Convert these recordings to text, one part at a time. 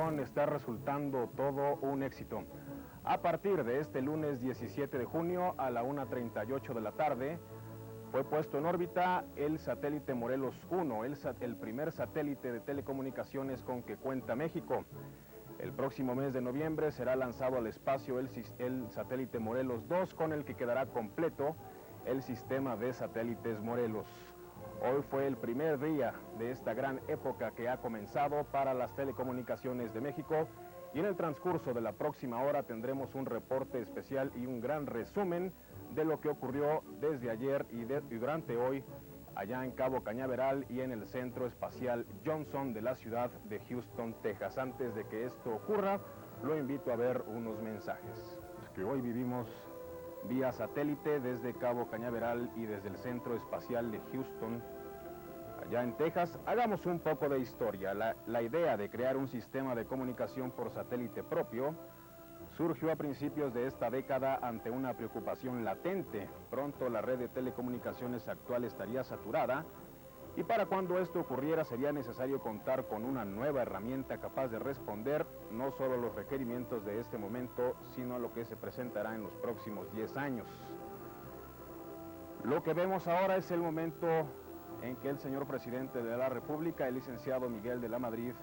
misión está resultando todo un éxito. A partir de este lunes 17 de junio a la 1:38 de la tarde, fue puesto en órbita el satélite Morelos 1, el primer satélite de telecomunicaciones con que cuenta México. El próximo mes de noviembre será lanzado al espacio el satélite Morelos 2, con el que quedará completo el sistema de satélites Morelos. Hoy fue el primer día de esta gran época que ha comenzado para las telecomunicaciones de México, y en el transcurso de la próxima hora tendremos un reporte especial y un gran resumen de lo que ocurrió desde ayer y durante hoy allá en Cabo Cañaveral y en el Centro Espacial Johnson de la ciudad de Houston, Texas. Antes de que esto ocurra, lo invito a ver unos mensajes. Que hoy vivimos vía satélite desde Cabo Cañaveral y desde el Centro Espacial de Houston, allá en Texas. Hagamos un poco de historia. La idea de crear un sistema de comunicación por satélite propio surgió a principios de esta década ante una preocupación latente. Pronto la red de telecomunicaciones actual estaría saturada, y para cuando esto ocurriera sería necesario contar con una nueva herramienta capaz de responder no solo los requerimientos de este momento, sino lo que se presentará en los próximos 10 años. Lo que vemos ahora es el momento en que el señor presidente de la República, el licenciado Miguel de la Madrid,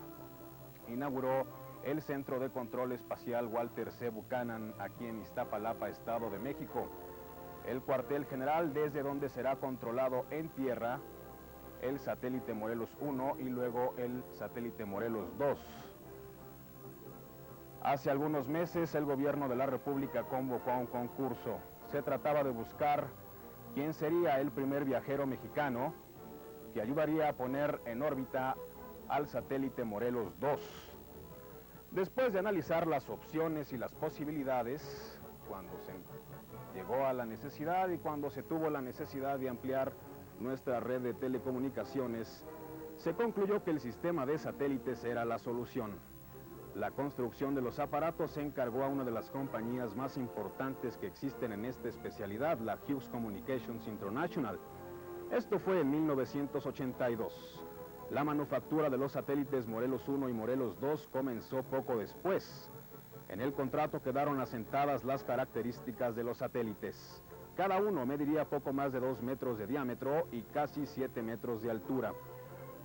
inauguró el Centro de Control Espacial Walter C. Buchanan aquí en Iztapalapa, Estado de México, el cuartel general desde donde será controlado en tierra el satélite Morelos 1 y luego el satélite Morelos 2. Hace algunos meses el gobierno de la República convocó a un concurso. Se trataba de buscar quién sería el primer viajero mexicano que ayudaría a poner en órbita al satélite Morelos 2. Después de analizar las opciones y las posibilidades, cuando se llegó a la necesidad y cuando se tuvo la necesidad de ampliar nuestra red de telecomunicaciones, se concluyó que el sistema de satélites era la solución. La construcción de los aparatos se encargó a una de las compañías más importantes que existen en esta especialidad, la Hughes Communications International. Esto fue en 1982. La manufactura de los satélites Morelos 1 y Morelos 2 comenzó poco después. En el contrato quedaron asentadas las características de los satélites. Cada uno mediría poco más de 2 metros de diámetro y casi 7 metros de altura.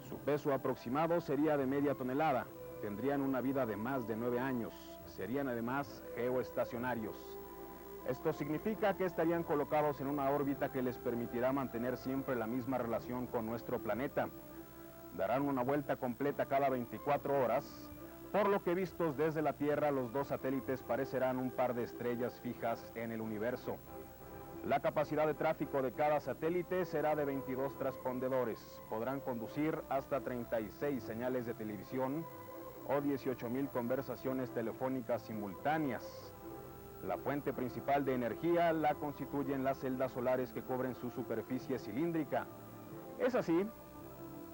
Su peso aproximado sería de media tonelada. Tendrían una vida de más de 9 años. Serían además geoestacionarios. Esto significa que estarían colocados en una órbita que les permitirá mantener siempre la misma relación con nuestro planeta. Darán una vuelta completa cada 24 horas, por lo que vistos desde la Tierra, los dos satélites parecerán un par de estrellas fijas en el universo. La capacidad de tráfico de cada satélite será de 22 transpondedores. Podrán conducir hasta 36 señales de televisión o 18,000 conversaciones telefónicas simultáneas. La fuente principal de energía la constituyen las celdas solares que cubren su superficie cilíndrica. Es así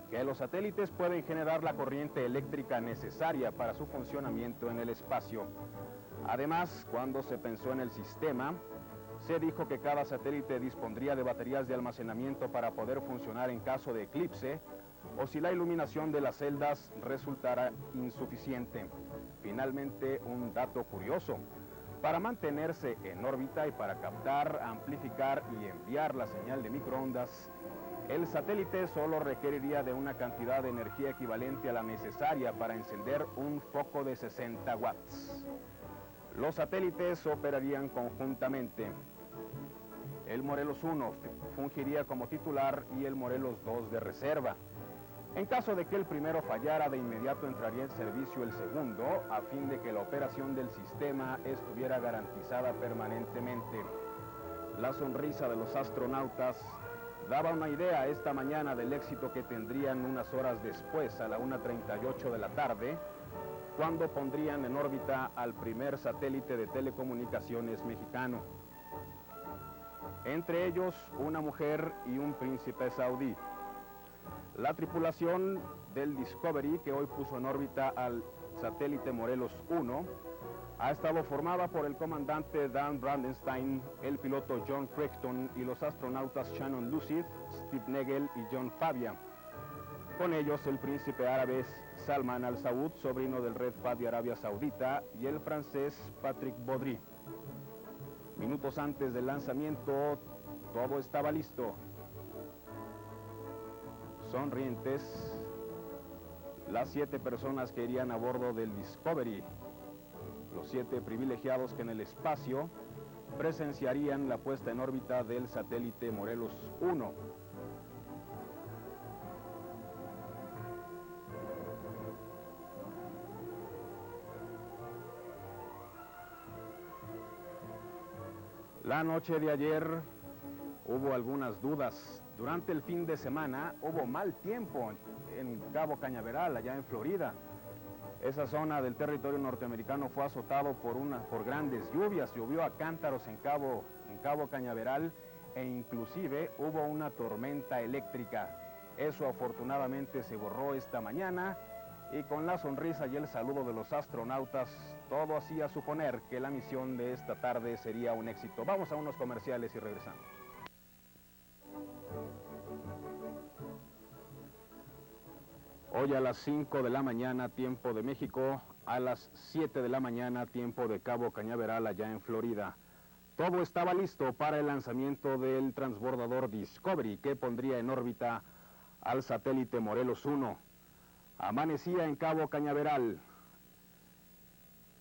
que los satélites pueden generar la corriente eléctrica necesaria para su funcionamiento en el espacio. Además, cuando se pensó en el sistema, se dijo que cada satélite dispondría de baterías de almacenamiento para poder funcionar en caso de eclipse o si la iluminación de las celdas resultara insuficiente. Finalmente, un dato curioso: para mantenerse en órbita y para captar, amplificar y enviar la señal de microondas, el satélite solo requeriría de una cantidad de energía equivalente a la necesaria para encender un foco de 60 watts. Los satélites operarían conjuntamente. El Morelos 1 fungiría como titular y el Morelos 2 de reserva. En caso de que el primero fallara, de inmediato entraría en servicio el segundo, a fin de que la operación del sistema estuviera garantizada permanentemente. La sonrisa de los astronautas daba una idea esta mañana del éxito que tendrían unas horas después, a la 1:38 de la tarde, cuando pondrían en órbita al primer satélite de telecomunicaciones mexicano. Entre ellos, una mujer y un príncipe saudí. La tripulación del Discovery, que hoy puso en órbita al satélite Morelos 1, ha estado formada por el comandante Dan Brandenstein, el piloto John Crichton y los astronautas Shannon Lucid, Steve Nagel y John Fabia. Con ellos, el príncipe árabe Salman Al Saud, sobrino del Red Fahd de Arabia Saudita, y el francés Patrick Baudry. Minutos antes del lanzamiento, todo estaba listo. Sonrientes, las 7 personas que irían a bordo del Discovery, los 7 privilegiados que en el espacio presenciarían la puesta en órbita del satélite Morelos 1. La noche de ayer hubo algunas dudas. Durante el fin de semana hubo mal tiempo en Cabo Cañaveral, allá en Florida. Esa zona del territorio norteamericano fue azotado por grandes lluvias. Llovió a cántaros en Cabo Cañaveral e inclusive hubo una tormenta eléctrica. Eso afortunadamente se borró esta mañana y con la sonrisa y el saludo de los astronautas, todo hacía suponer que la misión de esta tarde sería un éxito. Vamos a unos comerciales y regresamos. Hoy a las 5 de la mañana, tiempo de México, a las 7 de la mañana, tiempo de Cabo Cañaveral, allá en Florida. Todo estaba listo para el lanzamiento del transbordador Discovery, que pondría en órbita al satélite Morelos 1. Amanecía en Cabo Cañaveral.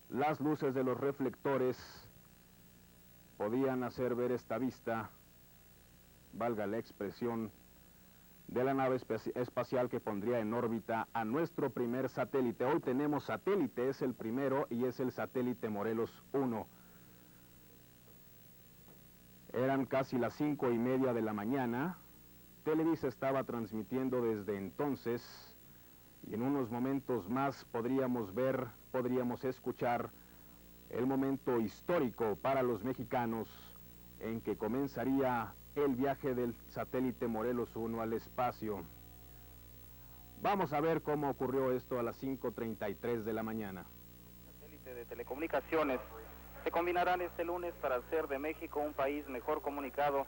Las luces de los reflectores podían hacer ver esta vista, valga la expresión, de la nave espacial que pondría en órbita a nuestro primer satélite. Hoy tenemos satélite, es el primero y es el satélite Morelos 1. Eran casi las 5:30 de la mañana. Televisa estaba transmitiendo desde entonces y en unos momentos más podríamos escuchar el momento histórico para los mexicanos en que comenzaría el viaje del satélite Morelos 1 al espacio. Vamos a ver cómo ocurrió esto a las 5:33 de la mañana. Satélite de telecomunicaciones se combinarán este lunes para hacer de México un país mejor comunicado,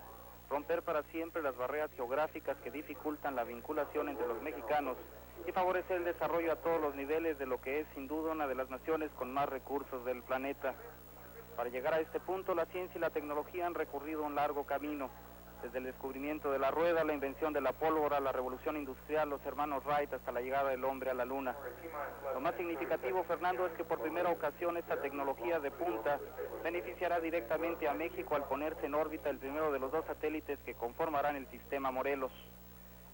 romper para siempre las barreras geográficas que dificultan la vinculación entre los mexicanos y favorecer el desarrollo a todos los niveles de lo que es sin duda una de las naciones con más recursos del planeta. Para llegar a este punto, la ciencia y la tecnología han recorrido un largo camino. Desde el descubrimiento de la rueda, la invención de la pólvora, la revolución industrial, los hermanos Wright, hasta la llegada del hombre a la luna. Lo más significativo, Fernando, es que por primera ocasión esta tecnología de punta beneficiará directamente a México al ponerse en órbita el primero de los 2 satélites que conformarán el sistema Morelos.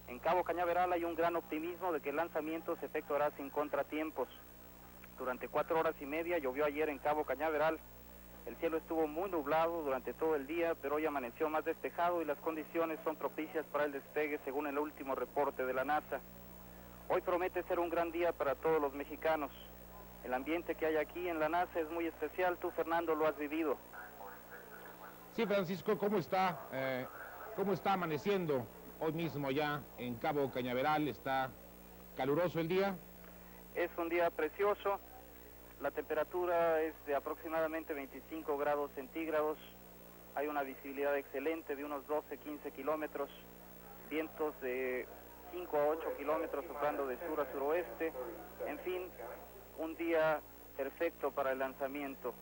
En Cabo Cañaveral hay un gran optimismo de que el lanzamiento se efectuará sin contratiempos. Durante 4 horas y media llovió ayer en Cabo Cañaveral. El cielo estuvo muy nublado durante todo el día, pero hoy amaneció más despejado y las condiciones son propicias para el despegue según el último reporte de la NASA. Hoy promete ser un gran día para todos los mexicanos. El ambiente que hay aquí en la NASA es muy especial. Tú, Fernando, lo has vivido. Sí, Francisco, ¿cómo está amaneciendo hoy mismo ya en Cabo Cañaveral? ¿Está caluroso el día? Es un día precioso. La temperatura es de aproximadamente 25 grados centígrados. Hay una visibilidad excelente de unos 12-15 kilómetros. Vientos de 5 a 8 kilómetros soplando de sur a suroeste. En fin, un día perfecto para el lanzamiento.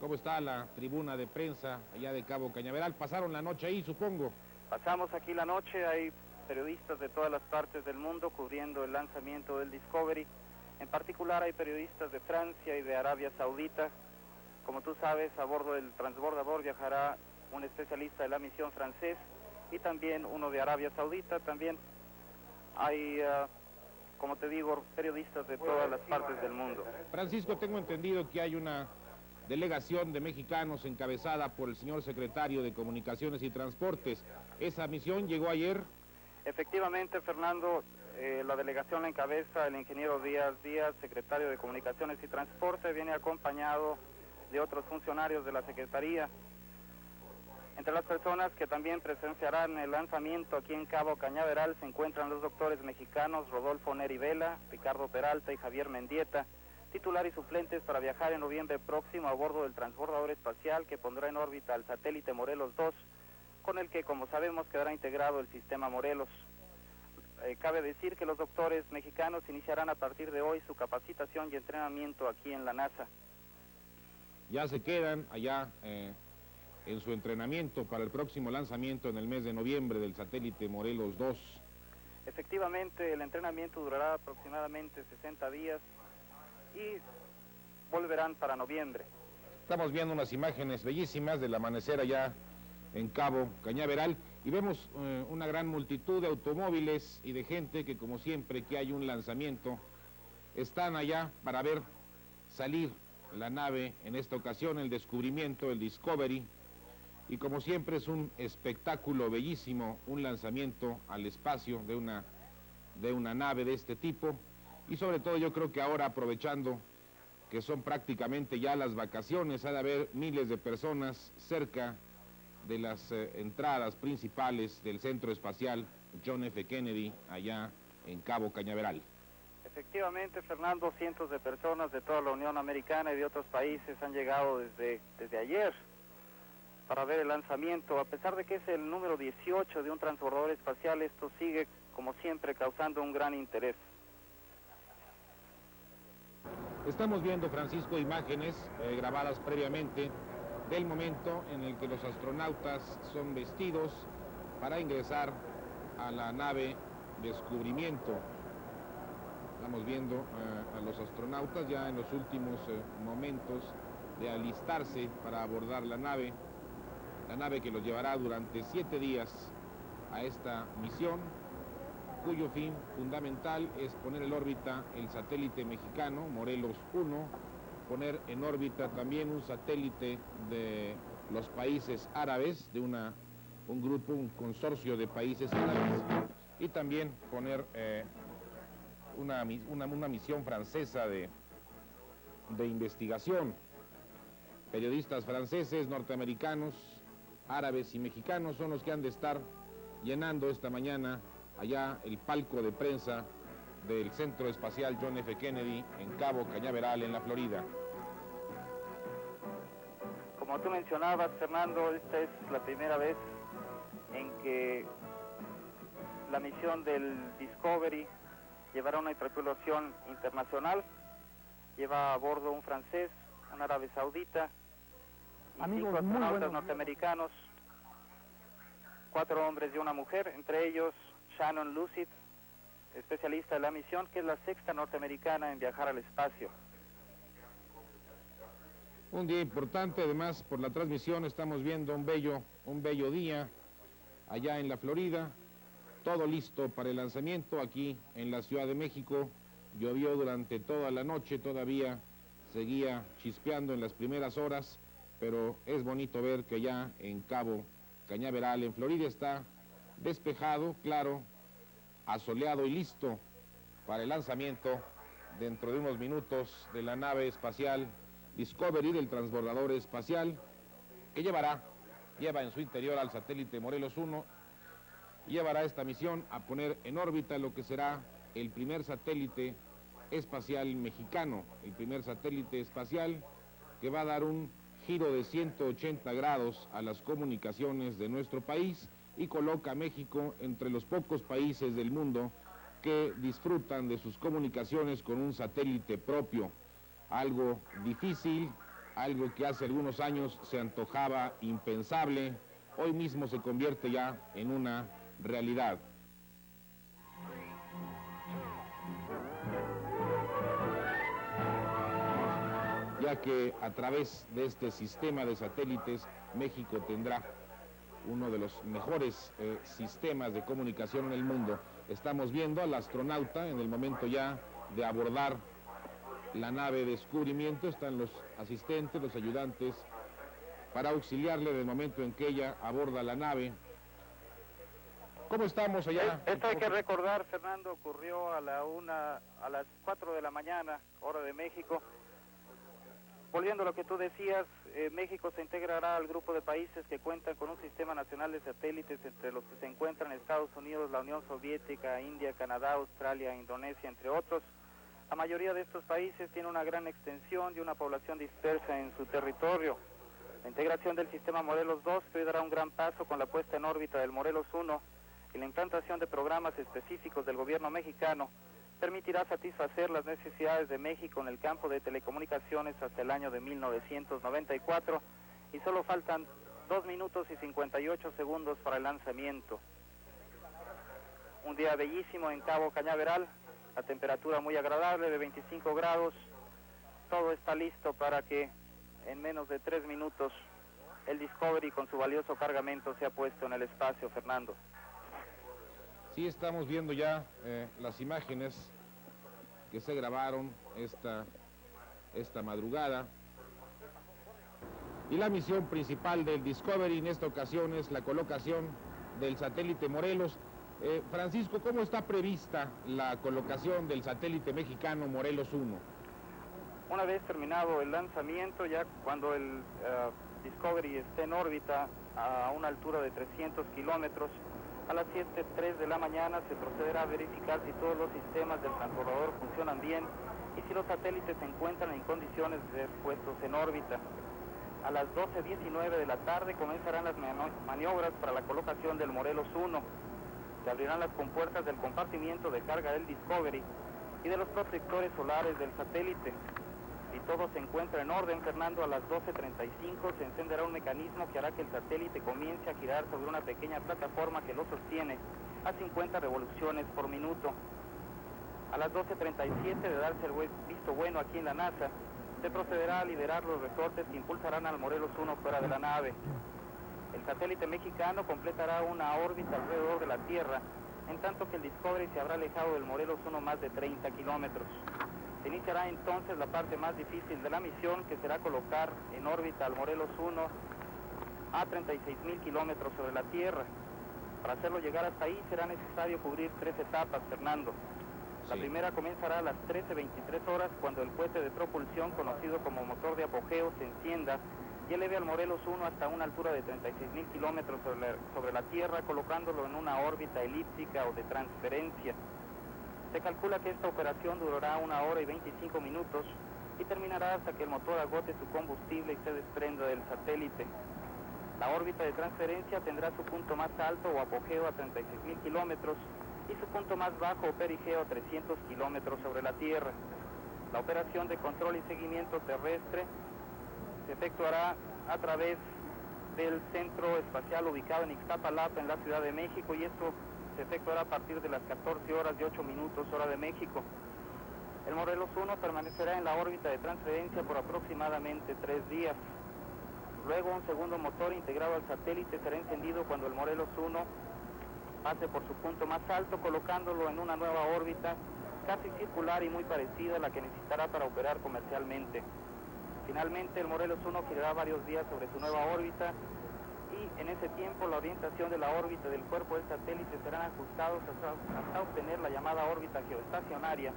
¿Cómo está la tribuna de prensa allá de Cabo Cañaveral? Pasaron la noche ahí, supongo. Pasamos aquí la noche, hay periodistas de todas las partes del mundo cubriendo el lanzamiento del Discovery. En particular hay periodistas de Francia y de Arabia Saudita. Como tú sabes, a bordo del transbordador viajará un especialista de la misión francés y también uno de Arabia Saudita. También hay, como te digo, periodistas de todas las partes del mundo. Francisco, tengo entendido que hay una delegación de mexicanos encabezada por el señor secretario de Comunicaciones y Transportes. ¿Esa misión llegó ayer? Efectivamente, Fernando, la delegación la encabeza el ingeniero Díaz Díaz, secretario de Comunicaciones y Transporte, viene acompañado de otros funcionarios de la Secretaría. Entre las personas que también presenciarán el lanzamiento aquí en Cabo Cañaveral se encuentran los doctores mexicanos Rodolfo Neri Vela, Ricardo Peralta y Javier Mendieta, titular y suplentes para viajar en noviembre próximo a bordo del transbordador espacial que pondrá en órbita al satélite Morelos 2, con el que, como sabemos, quedará integrado el sistema Morelos. Cabe decir que los doctores mexicanos iniciarán a partir de hoy su capacitación y entrenamiento aquí en la NASA. Ya se quedan allá en su entrenamiento para el próximo lanzamiento en el mes de noviembre del satélite Morelos 2. Efectivamente, el entrenamiento durará aproximadamente 60 días y volverán para noviembre. Estamos viendo unas imágenes bellísimas del amanecer allá en Cabo Cañaveral y vemos una gran multitud de automóviles y de gente que, como siempre que hay un lanzamiento, están allá para ver salir la nave, en esta ocasión el descubrimiento, el Discovery, y como siempre es un espectáculo bellísimo, un lanzamiento al espacio de una nave de este tipo, y sobre todo yo creo que ahora, aprovechando que son prácticamente ya las vacaciones, ha de haber miles de personas cerca de las entradas principales del Centro Espacial John F. Kennedy, allá en Cabo Cañaveral. Efectivamente, Fernando, cientos de personas de toda la Unión Americana y de otros países han llegado desde ayer para ver el lanzamiento. A pesar de que es el número 18 de un transbordador espacial, esto sigue, como siempre, causando un gran interés. Estamos viendo, Francisco, imágenes grabadas previamente del momento en el que los astronautas son vestidos para ingresar a la nave Descubrimiento. Estamos viendo a los astronautas ya en los últimos momentos de alistarse para abordar la nave que los llevará durante 7 días a esta misión, cuyo fin fundamental es poner en órbita el satélite mexicano, Morelos 1, poner en órbita también un satélite de los países árabes, de un grupo, un consorcio de países árabes, y también poner una misión francesa de investigación. Periodistas franceses, norteamericanos, árabes y mexicanos son los que han de estar llenando esta mañana allá el palco de prensa del Centro Espacial John F. Kennedy en Cabo Cañaveral, en la Florida. Como tú mencionabas, Fernando, esta es la primera vez en que la misión del Discovery llevará una tripulación internacional. Lleva a bordo un francés, un árabe saudita y 5 astronautas norteamericanos, 4 hombres y una mujer, entre ellos Shannon Lucid, especialista de la misión, que es la 6ª norteamericana en viajar al espacio. Un día importante, además, por la transmisión estamos viendo un bello día allá en la Florida, todo listo para el lanzamiento. Aquí en la Ciudad de México llovió durante toda la noche, todavía seguía chispeando en las primeras horas, pero es bonito ver que ya en Cabo Cañaveral, en Florida, está despejado, claro, asoleado y listo para el lanzamiento dentro de unos minutos de la nave espacial Discovery, del transbordador espacial, que lleva en su interior al satélite Morelos 1 y llevará esta misión a poner en órbita lo que será el primer satélite espacial mexicano, el primer satélite espacial que va a dar un giro de 180 grados a las comunicaciones de nuestro país y coloca a México entre los pocos países del mundo que disfrutan de sus comunicaciones con un satélite propio. Algo difícil, algo que hace algunos años se antojaba impensable, hoy mismo se convierte ya en una realidad. Ya que a través de este sistema de satélites, México tendrá uno de los mejores sistemas de comunicación en el mundo. Estamos viendo al astronauta en el momento ya de abordar la nave Descubrimiento. Están los asistentes, los ayudantes, para auxiliarle en el momento en que ella aborda la nave. ¿Cómo estamos allá? Esto hay que recordar, Fernando, ocurrió a las 4 de la mañana, hora de México. Volviendo a lo que tú decías, México se integrará al grupo de países que cuentan con un sistema nacional de satélites, entre los que se encuentran Estados Unidos, la Unión Soviética, India, Canadá, Australia, Indonesia, entre otros. La mayoría de estos países tiene una gran extensión y una población dispersa en su territorio. La integración del sistema Morelos 2 que hoy dará un gran paso con la puesta en órbita del Morelos 1 y la implantación de programas específicos del gobierno mexicano permitirá satisfacer las necesidades de México en el campo de telecomunicaciones hasta el año de 1994 y solo faltan 2 minutos y 58 segundos para el lanzamiento. Un día bellísimo en Cabo Cañaveral, la temperatura muy agradable de 25 grados, todo está listo para que en menos de 3 minutos el Discovery con su valioso cargamento sea puesto en el espacio, Fernando. Sí, estamos viendo ya las imágenes que se grabaron esta madrugada. Y la misión principal del Discovery en esta ocasión es la colocación del satélite Morelos. Francisco, ¿cómo está prevista la colocación del satélite mexicano Morelos 1? Una vez terminado el lanzamiento, ya cuando el Discovery esté en órbita a una altura de 300 kilómetros, a las 7:03 de la mañana se procederá a verificar si todos los sistemas del transbordador funcionan bien y si los satélites se encuentran en condiciones de ser puestos en órbita. A las 12:19 de la tarde comenzarán las maniobras para la colocación del Morelos 1. Se abrirán las compuertas del compartimiento de carga del Discovery y de los protectores solares del satélite. Si todo se encuentra en orden, Fernando, a las 12:35 se encenderá un mecanismo que hará que el satélite comience a girar sobre una pequeña plataforma que lo sostiene a 50 revoluciones por minuto. A las 12:37, de darse el visto bueno aquí en la NASA, se procederá a liberar los resortes que impulsarán al Morelos 1 fuera de la nave. El satélite mexicano completará una órbita alrededor de la Tierra, en tanto que el Discovery se habrá alejado del Morelos 1 más de 30 kilómetros. Se iniciará entonces la parte más difícil de la misión, que será colocar en órbita al Morelos 1 a 36.000 kilómetros sobre la Tierra. Para hacerlo llegar hasta ahí será necesario cubrir 3 etapas, Fernando. La primera comenzará a las 13:23 horas, cuando el cohete de propulsión, conocido como motor de apogeo, se encienda y eleve al Morelos 1 hasta una altura de 36.000 kilómetros sobre la Tierra, colocándolo en una órbita elíptica o de transferencia. Se calcula que esta operación durará 1 hora y 25 minutos y terminará hasta que el motor agote su combustible y se desprenda del satélite. La órbita de transferencia tendrá su punto más alto o apogeo a 36.000 kilómetros y su punto más bajo o perigeo a 300 kilómetros sobre la Tierra. La operación de control y seguimiento terrestre se efectuará a través del centro espacial ubicado en Ixtapalapa, en la Ciudad de México, y esto se efectuará a partir de las 14 horas y 8 minutos hora de México. El Morelos 1 permanecerá en la órbita de transferencia por aproximadamente 3 días. Luego un segundo motor integrado al satélite será encendido cuando el Morelos 1 pase por su punto más alto, colocándolo en una nueva órbita casi circular y muy parecida a la que necesitará para operar comercialmente. Finalmente el Morelos 1 girará varios días sobre su nueva órbita y en ese tiempo la orientación de la órbita del cuerpo del satélite serán ajustados hasta obtener la llamada órbita geoestacionaria,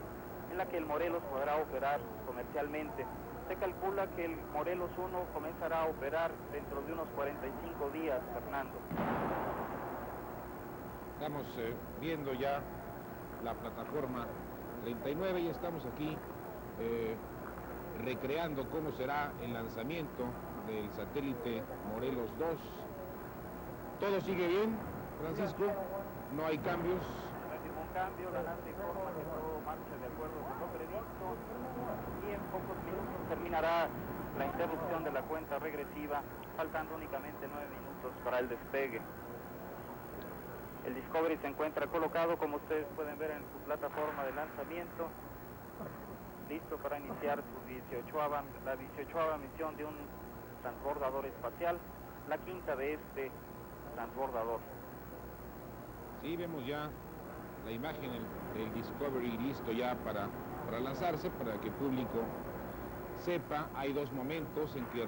en la que el Morelos podrá operar comercialmente. Se calcula que el Morelos 1 comenzará a operar dentro de unos 45 días, Fernando. Estamos viendo ya la plataforma 39 y estamos aquí recreando cómo será el lanzamiento del satélite Morelos 2. ¿Todo sigue bien, Francisco? ¿No hay cambios? No hay ningún cambio, la NASA informa que todo marcha de acuerdo con lo previsto y en pocos minutos terminará la interrupción de la cuenta regresiva, faltando únicamente 9 minutos para el despegue. El Discovery se encuentra colocado, como ustedes pueden ver, en su plataforma de lanzamiento, listo para iniciar la 18ª misión de un transbordador espacial, la 5ª de este transbordador. Sí, vemos ya la imagen, el Discovery listo ya para lanzarse, para que el público sepa. Hay 2 momentos en que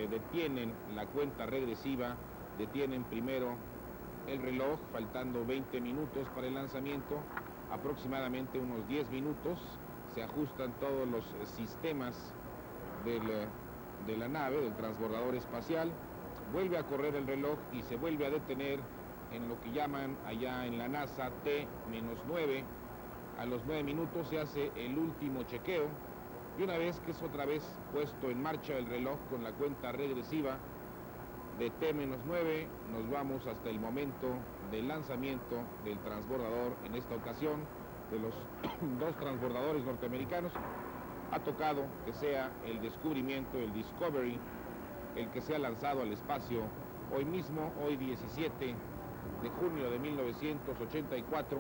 detienen la cuenta regresiva, detienen primero el reloj, faltando 20 minutos para el lanzamiento, aproximadamente unos 10 minutos, se ajustan todos los sistemas de la nave, del transbordador espacial, vuelve a correr el reloj y se vuelve a detener en lo que llaman allá en la NASA T-9. A los 9 minutos se hace el último chequeo y una vez que es otra vez puesto en marcha el reloj con la cuenta regresiva, de T-9 nos vamos hasta el momento del lanzamiento del transbordador. En esta ocasión, de los dos transbordadores norteamericanos, ha tocado que sea el descubrimiento, el Discovery, el que se ha lanzado al espacio hoy mismo, hoy 17 de junio de 1984,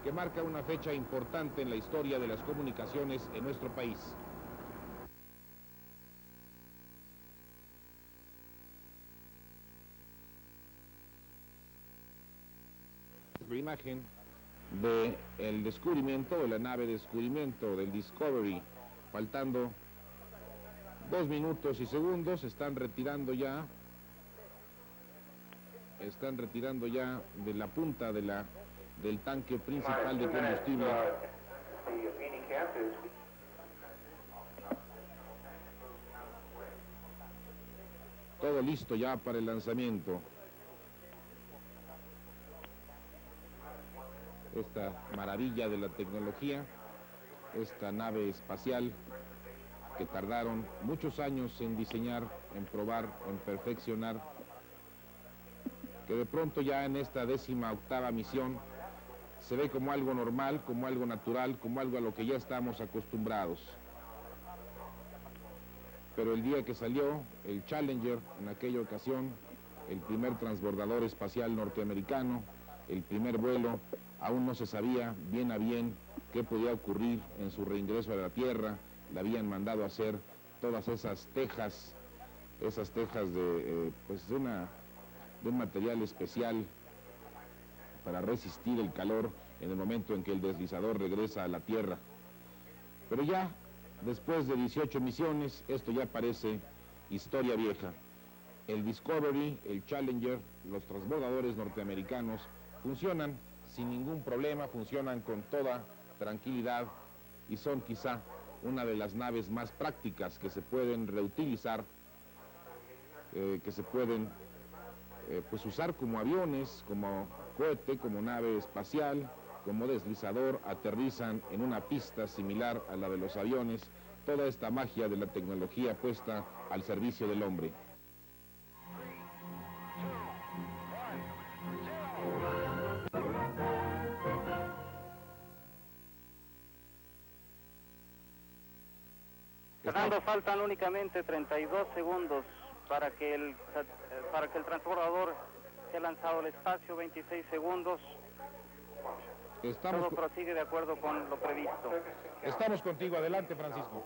que marca una fecha importante en la historia de las comunicaciones en nuestro país. La imagen del descubrimiento, de la nave de descubrimiento del Discovery, faltando 2 minutos y segundos, están retirando ya de la punta del tanque principal de combustible. Todo listo ya para el lanzamiento. Esta maravilla de la tecnología, esta nave espacial que tardaron muchos años en diseñar, en probar, en perfeccionar, que de pronto ya en esta 18ª misión se ve como algo normal, como algo natural, como algo a lo que ya estamos acostumbrados. Pero el día que salió el Challenger, en aquella ocasión, el primer transbordador espacial norteamericano, el primer vuelo, aún no se sabía bien a bien qué podía ocurrir en su reingreso a la Tierra. Le habían mandado a hacer todas esas tejas de un material especial para resistir el calor en el momento en que el deslizador regresa a la Tierra. Pero ya, después de 18 misiones, esto ya parece historia vieja. El Discovery, el Challenger, los transbordadores norteamericanos funcionan sin ningún problema, funcionan con toda tranquilidad y son quizá una de las naves más prácticas que se pueden reutilizar, que se pueden pues usar como aviones, como cohete, como nave espacial, como deslizador, aterrizan en una pista similar a la de los aviones, toda esta magia de la tecnología puesta al servicio del hombre. Fernando, faltan únicamente 32 segundos para que el transbordador sea lanzado al espacio, 26 segundos. Todo prosigue de acuerdo con lo previsto. Estamos contigo, adelante, Francisco.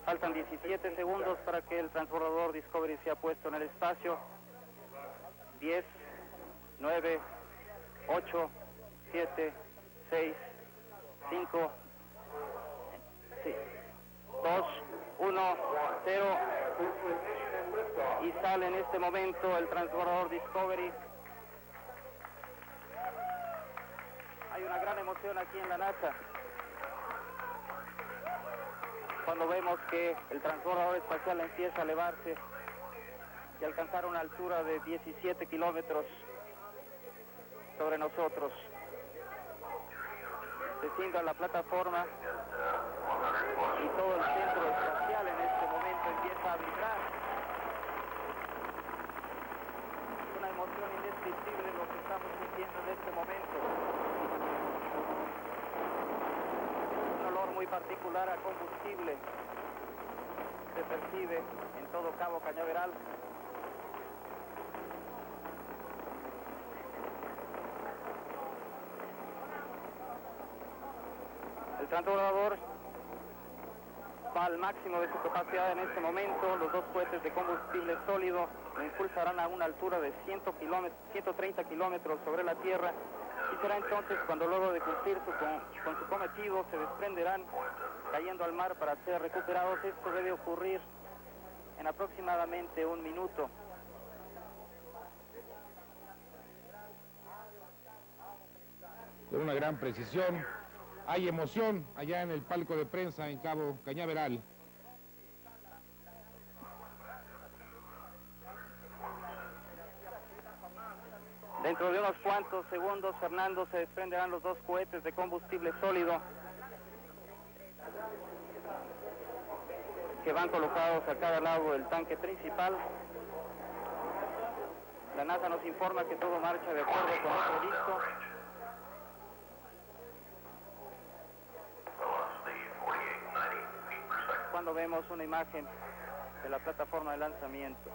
Faltan 17 segundos para que el transbordador Discovery sea puesto en el espacio. 10, 9, 8, 7, 6, 5, 2, 1, 0. Y sale en este momento el transbordador Discovery. Hay una gran emoción aquí en la NASA cuando vemos que el transbordador espacial empieza a elevarse y alcanzar una altura de 17 kilómetros sobre nosotros. Se cinga la plataforma y todo el centro espacial en este momento empieza a vibrar. Es una emoción indescriptible lo que estamos sintiendo en este momento. Un olor muy particular a combustible se percibe en todo Cabo Cañaveral. El transbordador va al máximo de su capacidad en este momento. Los dos cohetes de combustible sólido lo impulsarán a una altura de 130 kilómetros sobre la Tierra, y será entonces cuando, luego de cumplir con su cometido, se desprenderán cayendo al mar para ser recuperados. Esto debe ocurrir en aproximadamente 1 minuto. Con una gran precisión. Hay emoción allá en el palco de prensa en Cabo Cañaveral. Dentro de unos cuantos segundos, Fernando, se desprenderán los dos cohetes de combustible sólido que van colocados a cada lado del tanque principal. La NASA nos informa que todo marcha de acuerdo con lo previsto. Cuando vemos una imagen de la plataforma de lanzamiento.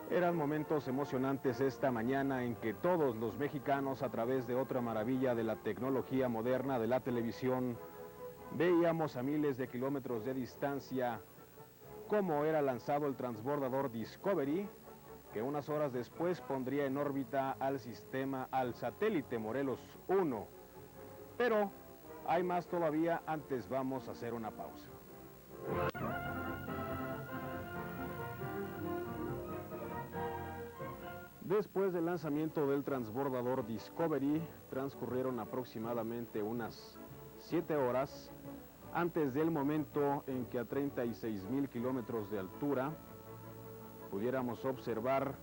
Eran momentos emocionantes esta mañana en que todos los mexicanos, a través de otra maravilla de la tecnología moderna de la televisión, veíamos a miles de kilómetros de distancia cómo era lanzado el transbordador Discovery, que unas horas después pondría en órbita al satélite Morelos 1. Pero hay más todavía, antes vamos a hacer una pausa. Después del lanzamiento del transbordador Discovery, transcurrieron aproximadamente unas 7 horas antes del momento en que a 36,000 kilómetros de altura pudiéramos observar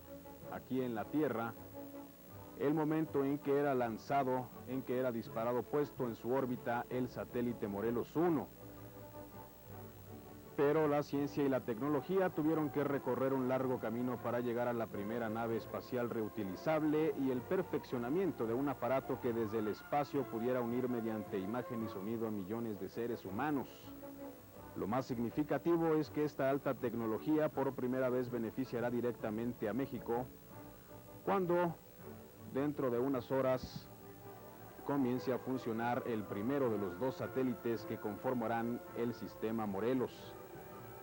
aquí en la Tierra el momento en que era lanzado, en que era disparado, puesto en su órbita el satélite Morelos 1. Pero la ciencia y la tecnología tuvieron que recorrer un largo camino para llegar a la primera nave espacial reutilizable y el perfeccionamiento de un aparato que desde el espacio pudiera unir mediante imagen y sonido a millones de seres humanos. Lo más significativo es que esta alta tecnología por primera vez beneficiará directamente a México cuando dentro de unas horas comience a funcionar el primero de los 2 satélites que conformarán el sistema Morelos.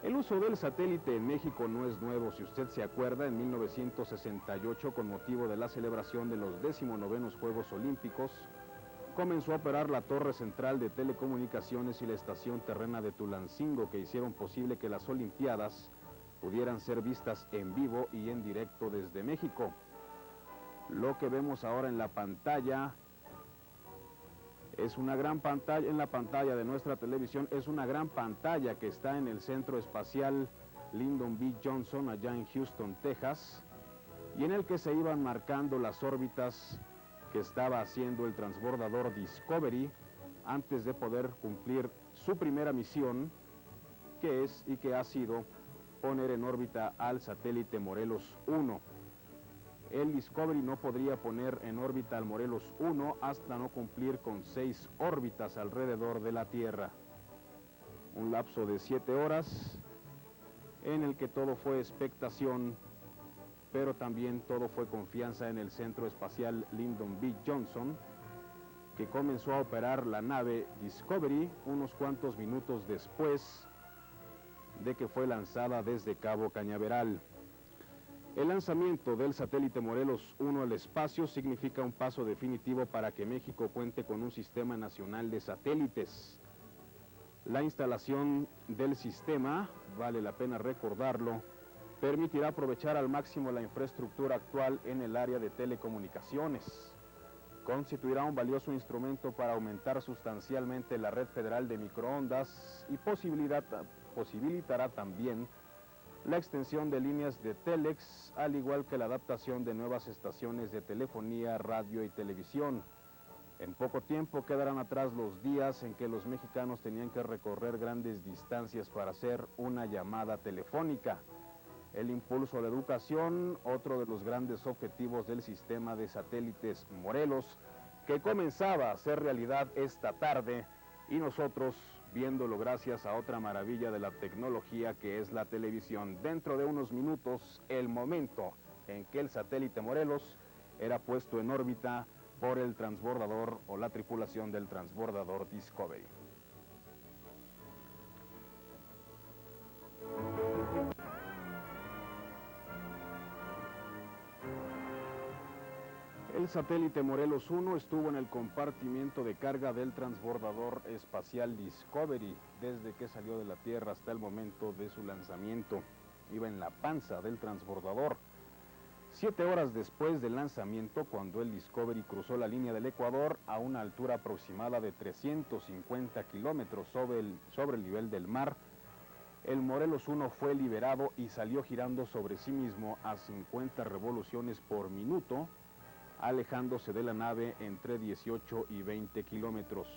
El uso del satélite en México no es nuevo. Si usted se acuerda, en 1968, con motivo de la celebración de los 19º Juegos Olímpicos, comenzó a operar la torre central de telecomunicaciones y la estación terrena de Tulancingo, que hicieron posible que las Olimpiadas pudieran ser vistas en vivo y en directo desde México. Lo que vemos ahora en la pantalla es una gran pantalla, en la pantalla de nuestra televisión, es una gran pantalla que está en el Centro Espacial Lyndon B. Johnson, allá en Houston, Texas, y en el que se iban marcando las órbitas que estaba haciendo el transbordador Discovery antes de poder cumplir su primera misión, que es y que ha sido poner en órbita al satélite Morelos 1. El Discovery no podría poner en órbita al Morelos 1 hasta no cumplir con 6 órbitas alrededor de la Tierra. Un lapso de 7 horas en el que todo fue expectación, pero también todo fue confianza en el Centro Espacial Lyndon B. Johnson, que comenzó a operar la nave Discovery unos cuantos minutos después de que fue lanzada desde Cabo Cañaveral. El lanzamiento del satélite Morelos 1 al espacio significa un paso definitivo para que México cuente con un sistema nacional de satélites. La instalación del sistema, vale la pena recordarlo, permitirá aprovechar al máximo la infraestructura actual en el área de telecomunicaciones. constituirá un valioso instrumento para aumentar sustancialmente la red federal de microondas y posibilitará también la extensión de líneas de Telex, al igual que la adaptación de nuevas estaciones de telefonía, radio y televisión. En poco tiempo quedarán atrás los días en que los mexicanos tenían que recorrer grandes distancias para hacer una llamada telefónica. El impulso a la educación, otro de los grandes objetivos del sistema de satélites Morelos, que comenzaba a ser realidad esta tarde, y nosotros viéndolo gracias a otra maravilla de la tecnología que es la televisión. Dentro de unos minutos, el momento en que el satélite Morelos era puesto en órbita por el transbordador o la tripulación del transbordador Discovery. El satélite Morelos 1 estuvo en el compartimiento de carga del transbordador espacial Discovery desde que salió de la Tierra hasta el momento de su lanzamiento. Iba en la panza del transbordador. 7 horas después del lanzamiento, cuando el Discovery cruzó la línea del Ecuador a una altura aproximada de 350 kilómetros sobre el nivel del mar, el Morelos 1 fue liberado y salió girando sobre sí mismo a 50 revoluciones por minuto, alejándose de la nave entre 18 y 20 kilómetros.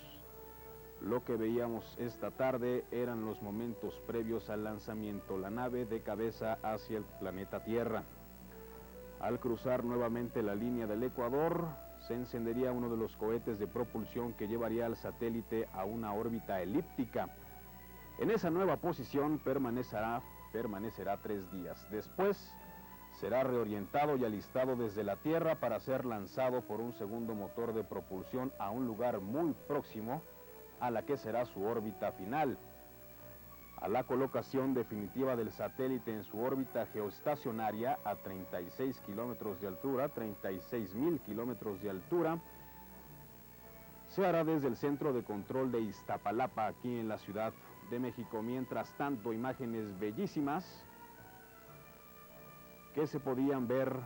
Lo que veíamos esta tarde eran los momentos previos al lanzamiento, la nave de cabeza hacia el planeta Tierra. Al cruzar nuevamente la línea del Ecuador, se encendería uno de los cohetes de propulsión que llevaría al satélite a una órbita elíptica. En esa nueva posición permanecerá 3 días. Después será reorientado y alistado desde la Tierra para ser lanzado por un segundo motor de propulsión a un lugar muy próximo a la que será su órbita final. A la colocación definitiva del satélite en su órbita geoestacionaria a 36 kilómetros de altura, 36,000 kilómetros de altura, se hará desde el Centro de Control de Iztapalapa, aquí en la Ciudad de México. Mientras tanto, imágenes bellísimas que se podían ver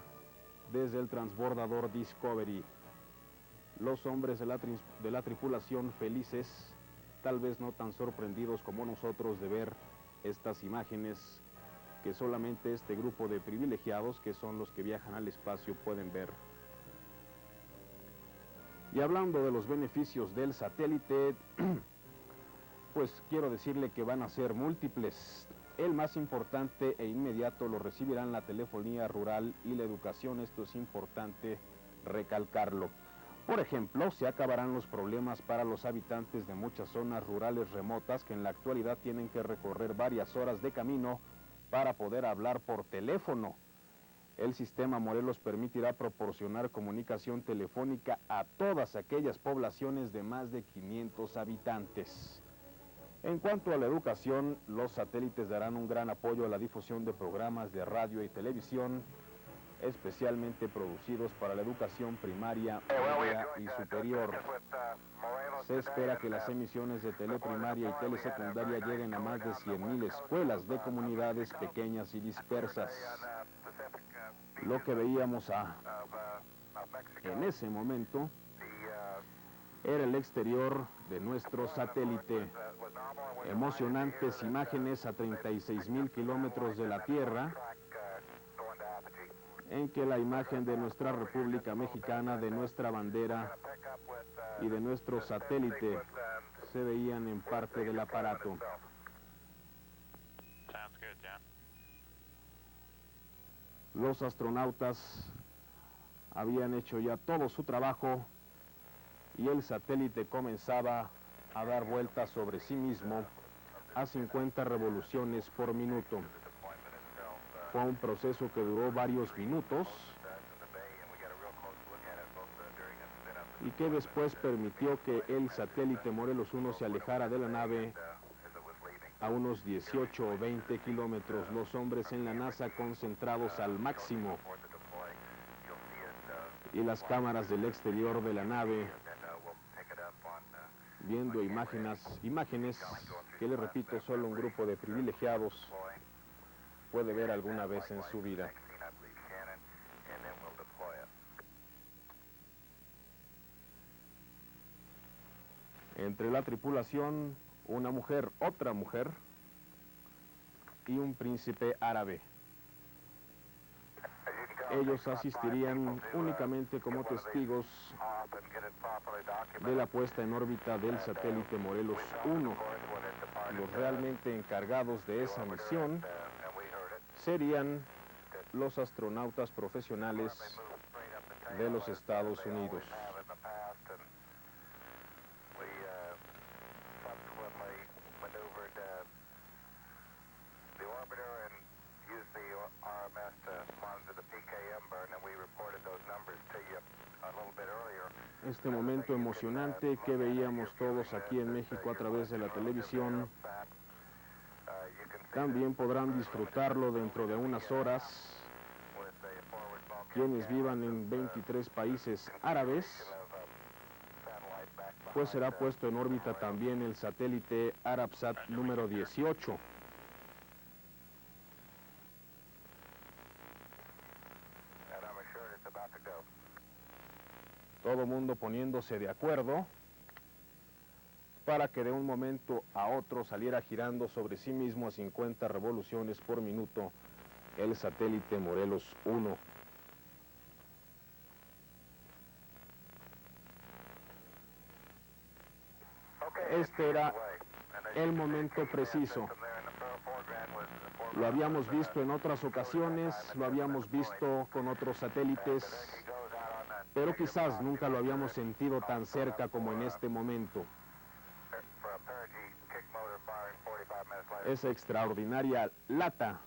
desde el transbordador Discovery. Los hombres de la tripulación felices, tal vez no tan sorprendidos como nosotros de ver estas imágenes que solamente este grupo de privilegiados, que son los que viajan al espacio, pueden ver. Y hablando de los beneficios del satélite, pues quiero decirle que van a ser múltiples. El más importante e inmediato lo recibirán la telefonía rural y la educación. Esto es importante recalcarlo. Por ejemplo, se acabarán los problemas para los habitantes de muchas zonas rurales remotas que en la actualidad tienen que recorrer varias horas de camino para poder hablar por teléfono. El sistema Morelos permitirá proporcionar comunicación telefónica a todas aquellas poblaciones de más de 500 habitantes. En cuanto a la educación, los satélites darán un gran apoyo a la difusión de programas de radio y televisión, especialmente producidos para la educación primaria, media y superior. Se espera que las emisiones de teleprimaria y telesecundaria lleguen a más de 100,000 escuelas de comunidades pequeñas y dispersas. Lo que veíamos en ese momento era el exterior de nuestro satélite. Emocionantes imágenes a 36,000 kilómetros de la Tierra, en que la imagen de nuestra República Mexicana, de nuestra bandera y de nuestro satélite se veían en parte del aparato. Los astronautas habían hecho ya todo su trabajo y el satélite comenzaba a dar vueltas sobre sí mismo a 50 revoluciones por minuto. Fue un proceso que duró varios minutos y que después permitió que el satélite Morelos 1 se alejara de la nave a unos 18 o 20 kilómetros. Los hombres en la NASA concentrados al máximo y las cámaras del exterior de la nave viendo imágenes que, les repito, solo un grupo de privilegiados puede ver alguna vez en su vida. Entre la tripulación, una mujer, otra mujer y un príncipe árabe. Ellos asistirían únicamente como testigos de la puesta en órbita del satélite Morelos 1. Los realmente encargados de esa misión serían los astronautas profesionales de los Estados Unidos. Este momento emocionante que veíamos todos aquí en México a través de la televisión, también podrán disfrutarlo dentro de unas horas quienes vivan en 23 países árabes, pues será puesto en órbita también el satélite Arabsat número 18. Todo mundo poniéndose de acuerdo para que de un momento a otro saliera girando sobre sí mismo a 50 revoluciones por minuto el satélite Morelos 1. Este era el momento preciso. Lo habíamos visto en otras ocasiones, lo habíamos visto con otros satélites, pero quizás nunca lo habíamos sentido tan cerca como en este momento. Esa extraordinaria lata,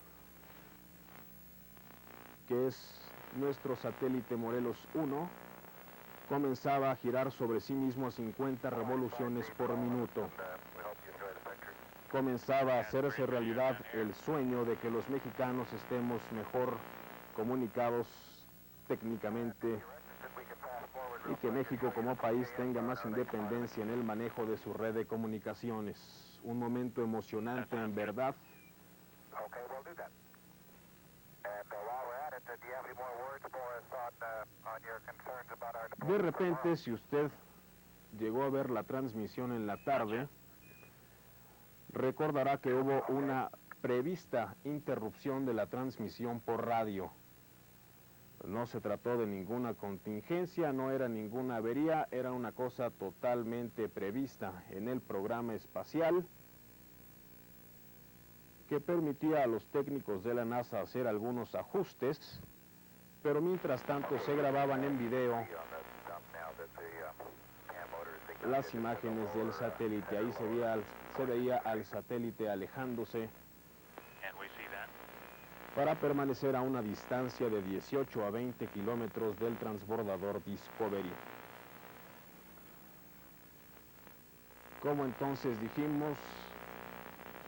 que es nuestro satélite Morelos 1, comenzaba a girar sobre sí mismo a 50 revoluciones por minuto. Comenzaba a hacerse realidad el sueño de que los mexicanos estemos mejor comunicados técnicamente y que México como país tenga más independencia en el manejo de su red de comunicaciones. Un momento emocionante en verdad. De repente, si usted llegó a ver la transmisión en la tarde, recordará que hubo una prevista interrupción de la transmisión por radio. No se trató de ninguna contingencia, no era ninguna avería, era una cosa totalmente prevista en el programa espacial que permitía a los técnicos de la NASA hacer algunos ajustes, pero mientras tanto se grababan en video las imágenes del satélite. Ahí se veía al satélite alejándose para permanecer a una distancia de 18 a 20 kilómetros del transbordador Discovery. Como entonces dijimos,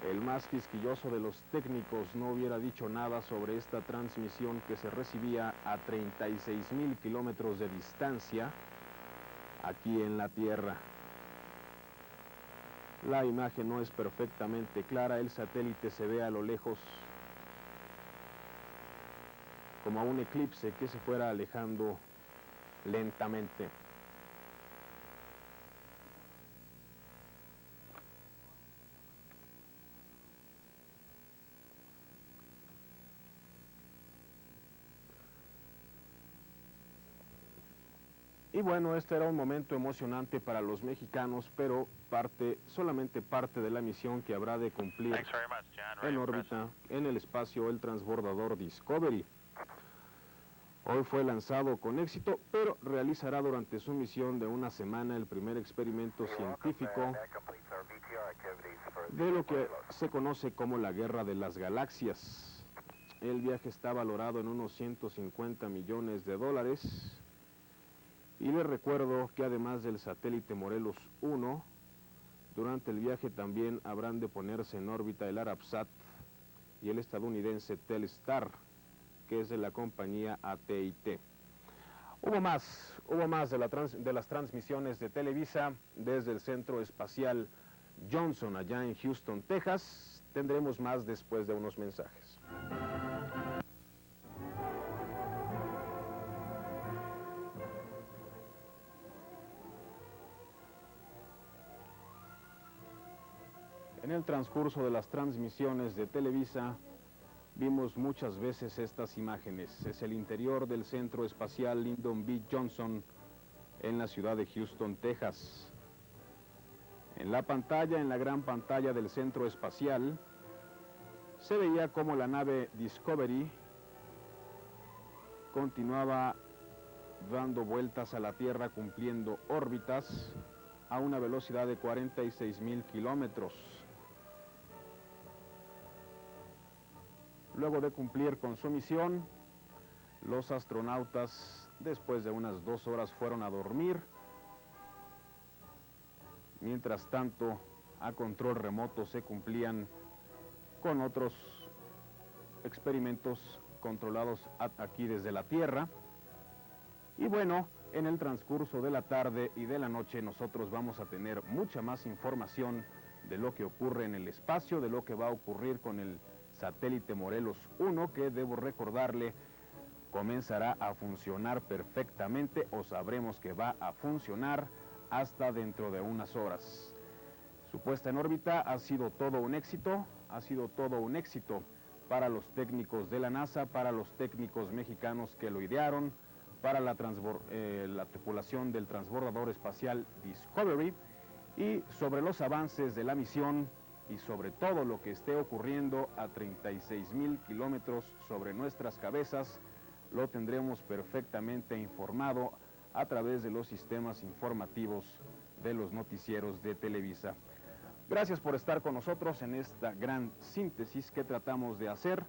el más quisquilloso de los técnicos no hubiera dicho nada sobre esta transmisión que se recibía a 36,000 kilómetros de distancia aquí en la Tierra. La imagen no es perfectamente clara, el satélite se ve a lo lejos como a un eclipse que se fuera alejando lentamente. Y bueno, este era un momento emocionante para los mexicanos, pero solamente parte de la misión que habrá de cumplir en órbita, en el espacio, el transbordador Discovery. Hoy fue lanzado con éxito, pero realizará durante su misión de una semana el primer experimento científico de lo que se conoce como la Guerra de las Galaxias. El viaje está valorado en unos 150 millones de dólares. Y les recuerdo que además del satélite Morelos 1, durante el viaje también habrán de ponerse en órbita el Arabsat y el estadounidense Telstar, que es de la compañía AT&T. Hubo más de las transmisiones de Televisa desde el Centro Espacial Johnson, allá en Houston, Texas. Tendremos más después de unos mensajes. el transcurso de las transmisiones de Televisa, vimos muchas veces estas imágenes. Es el interior del Centro Espacial Lyndon B. Johnson en la ciudad de Houston, Texas. En la pantalla, en la gran pantalla del Centro Espacial, se veía cómo la nave Discovery continuaba dando vueltas a la Tierra, cumpliendo órbitas a una velocidad de 46,000 kilómetros. Luego de cumplir con su misión, los astronautas, después de unas 2 horas, fueron a dormir. Mientras tanto, a control remoto se cumplían con otros experimentos controlados aquí desde la Tierra. Y bueno, en el transcurso de la tarde y de la noche nosotros vamos a tener mucha más información de lo que ocurre en el espacio, de lo que va a ocurrir con el satélite Morelos 1, que debo recordarle, comenzará a funcionar perfectamente, o sabremos que va a funcionar hasta dentro de unas horas. Su puesta en órbita ha sido todo un éxito, para los técnicos de la NASA, para los técnicos mexicanos que lo idearon, para la tripulación del transbordador espacial Discovery, y sobre los avances de la misión y sobre todo lo que esté ocurriendo a 36,000 kilómetros sobre nuestras cabezas, lo tendremos perfectamente informado a través de los sistemas informativos de los noticieros de Televisa. Gracias por estar con nosotros en esta gran síntesis que tratamos de hacer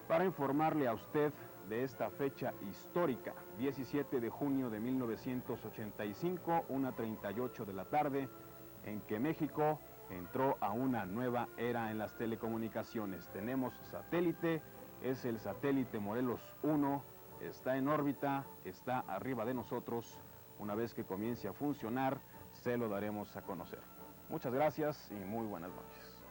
para informarle a usted de esta fecha histórica, 17 de junio de 1985, 1:38 de la tarde, en que México entró a una nueva era en las telecomunicaciones. Tenemos satélite, es el satélite Morelos 1, está en órbita, está arriba de nosotros. Una vez que comience a funcionar, se lo daremos a conocer. Muchas gracias y muy buenas noches.